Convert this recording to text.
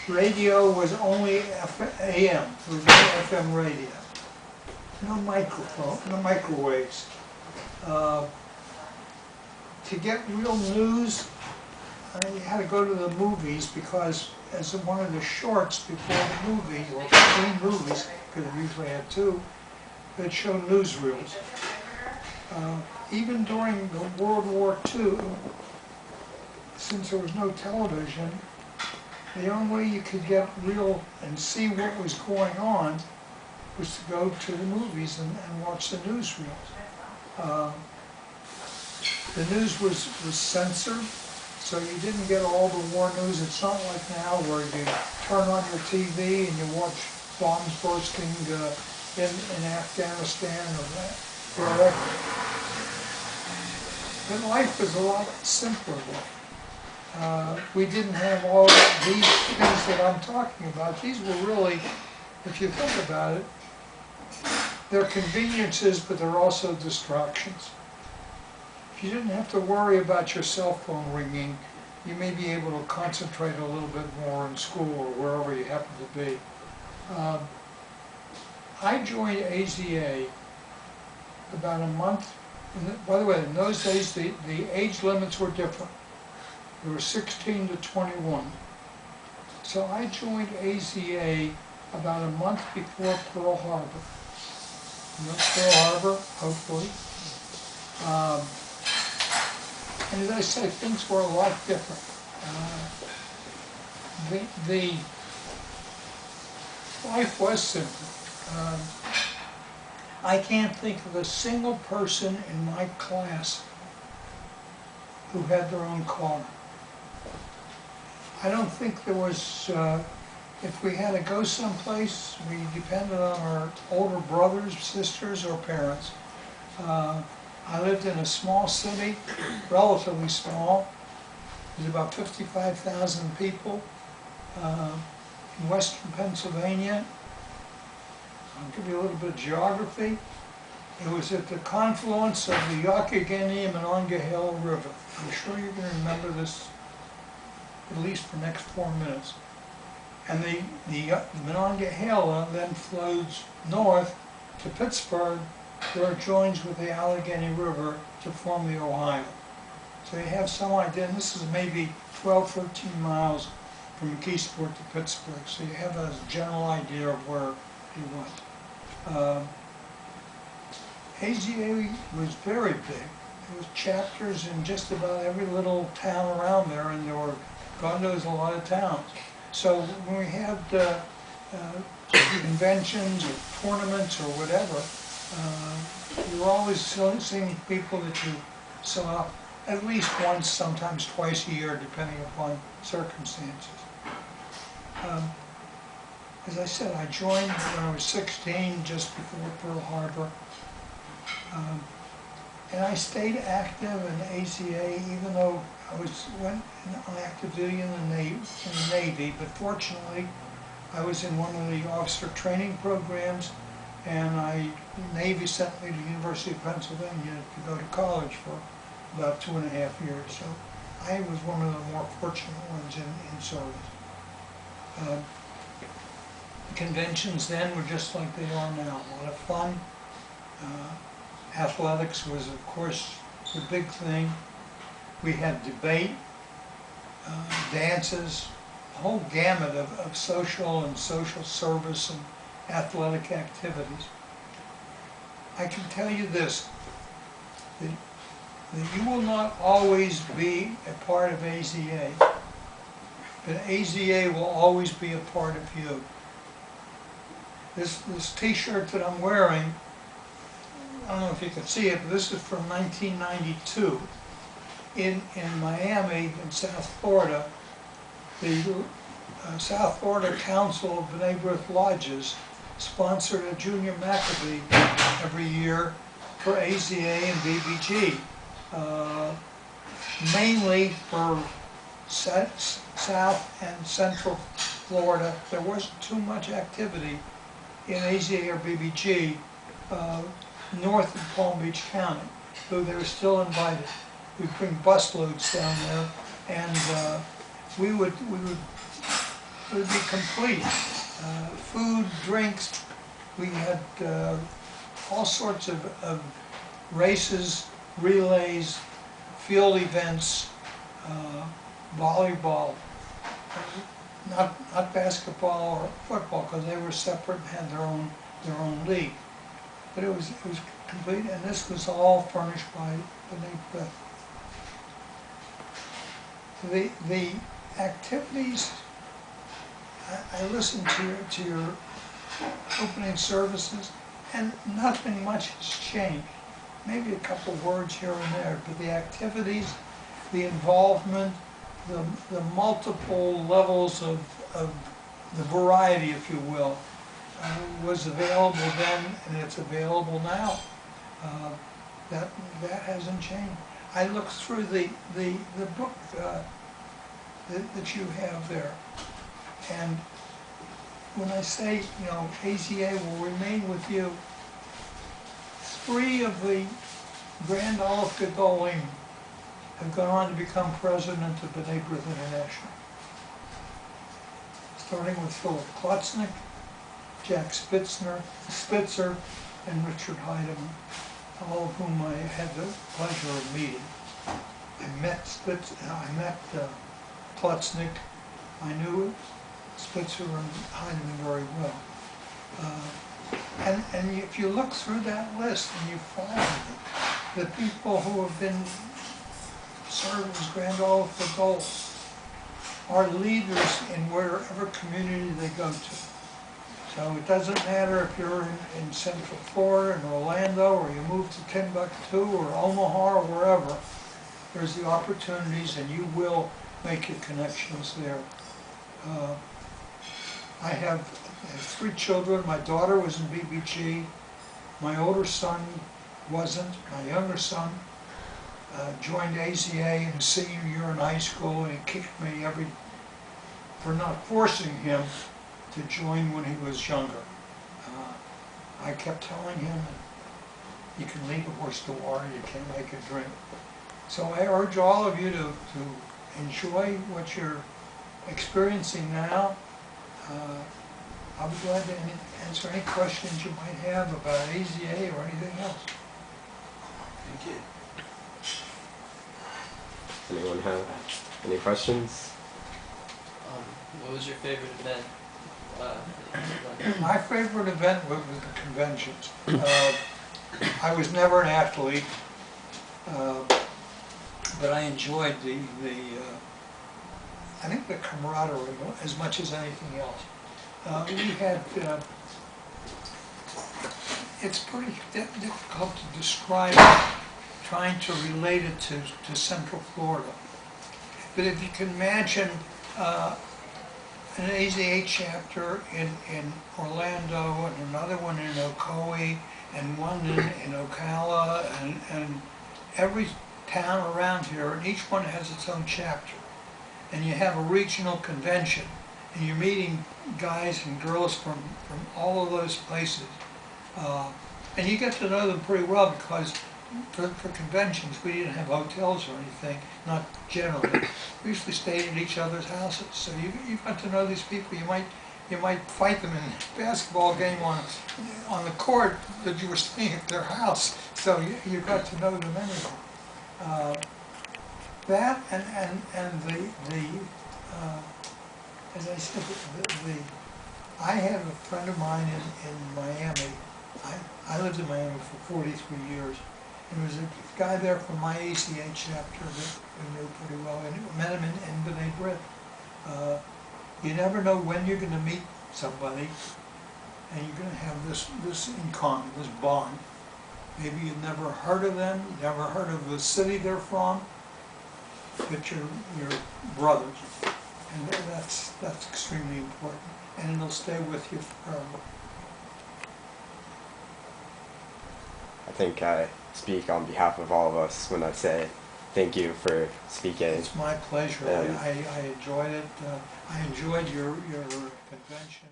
Radio was only AM. There was no FM radio. No microphone, no microwaves. To get real news, you had to go to the movies because as one of the shorts before the movie, or between movies, because we usually had two, they'd show newsreels. Even during the World War II, since there was no television, the only way you could get real and see what was going on was to go to the movies and watch the newsreels. The news was censored, so you didn't get all the war news. It's not like now where you turn on your TV and you watch bombs bursting in Afghanistan or wherever. But life was a lot simpler then. We didn't have all these things that I'm talking about. These were really, if you think about it, they're conveniences, but they're also distractions. If you didn't have to worry about your cell phone ringing, you may be able to concentrate a little bit more in school or wherever you happen to be. I joined AZA about a month. By the way, in those days, the age limits were different. They were 16 to 21. So I joined AZA about a month before Pearl Harbor. You know Pearl Harbor, hopefully. And as I say, things were a lot different. The life was simple. I can't think of a single person in my class who had their own car. I don't think there was, if we had to go someplace, we depended on our older brothers, sisters, or parents. I lived in a small city, relatively small. There's about 55,000 people in western Pennsylvania. I'll give you a little bit of geography. It was at the confluence of the Youghiogheny and Monongahela River. I'm sure you're going to remember this at least for the next 4 minutes. And the Monongahela then flows north to Pittsburgh, where it joins with the Allegheny River to form the Ohio. So you have some idea, and this is maybe 12, 13 miles from McKeesport to Pittsburgh, so you have a general idea of where he went. AZA was very big. There was chapters in just about every little town around there, and there were, God knows, a lot of towns. So when we had conventions or tournaments or whatever, you were always seeing people that you saw at least once, sometimes twice a year, depending upon circumstances. As I said, I joined when I was 16, just before Pearl Harbor. And I stayed active in AZA, even though I went on active duty in the Navy, but fortunately I was in one of the officer training programs, and the Navy sent me to the University of Pennsylvania to go to college for about 2.5 years. So I was one of the more fortunate ones in service. Conventions then were just like they are now, a lot of fun. Athletics was, of course, the big thing. We had debate, dances, a whole gamut of social and social service and athletic activities. I can tell you this, that you will not always be a part of AZA, but AZA will always be a part of you. This t-shirt that I'm wearing, I don't know if you can see it, but this is from 1992. In Miami, in South Florida, the South Florida Council of B'nai B'rith Lodges sponsored a Junior Maccabee every year for AZA and BBG, mainly for South and Central Florida. There wasn't too much activity in AZA or BBG north of Palm Beach County, though they were still invited. We'd bring busloads down there, and we would it would be complete. Food, drinks, we had all sorts of races, relays, field events, volleyball, not basketball or football because they were separate and had their own league. But it was complete, and this was all furnished by B'nai B'rith. The activities, I listened to your opening services, and nothing much has changed. Maybe a couple words here and there, but the activities, the involvement, the multiple levels of the variety, if you will, was available then, and it's available now. That hasn't changed. I looked through the book that you have there, and when I say, AZA will remain with you, 3 of the Grand Aleph Gedolim have gone on to become president of B'nai B'rith International. Starting with Philip Klutznick, Jack Spitzer, and Richard Heidemann, all of whom I had the pleasure of meeting. I met Klutznick. I knew Spitzer and Heidemann very well. And if you look through that list and you find the people who have been served as Grand Aleph Gedolim are leaders in wherever community they go to. So it doesn't matter if you're in Central Florida, in Orlando, or you move to Timbuktu or Omaha or wherever, there's the opportunities and you will make your connections there. I have 3 children. My daughter was in BBG. My older son wasn't. My younger son joined AZA in his senior year in high school, and he kicked me for not forcing him to join when he was younger. I kept telling him, you can lead a horse to water, you can't make it drink. So I urge all of you to enjoy what you're experiencing now. I'll be glad to answer any questions you might have about AZA or anything else. Thank you. Anyone have any questions? What was your favorite event? My favorite event was the conventions. I was never an athlete, but I enjoyed I think the camaraderie as much as anything else. We had, it's pretty difficult to describe trying to relate it to Central Florida. But if you can imagine an AZA chapter in Orlando, and another one in Ocoee, and one in Ocala, and every town around here, and each one has its own chapter. And you have a regional convention, and you're meeting guys and girls from all of those places. And you get to know them pretty well because for conventions we didn't have hotels or anything, not generally. We usually stayed at each other's houses. So you got to know these people. You might fight them in a basketball game on the court, but you were staying at their house. So you got to know them anyway. That and as I said, I have a friend of mine in Miami. I lived in Miami for 43 years. There was a guy there from my ACA chapter that we knew pretty well, and we met him in B'nai B'rith. You never know when you're going to meet somebody, and you're going to have this in common, this bond. Maybe you've never heard of them, you've never heard of the city they're from, but you're brothers, and that's extremely important, and it'll stay with you forever. I think I speak on behalf of all of us when I say thank you for speaking. It's my pleasure. I enjoyed it. I enjoyed your convention.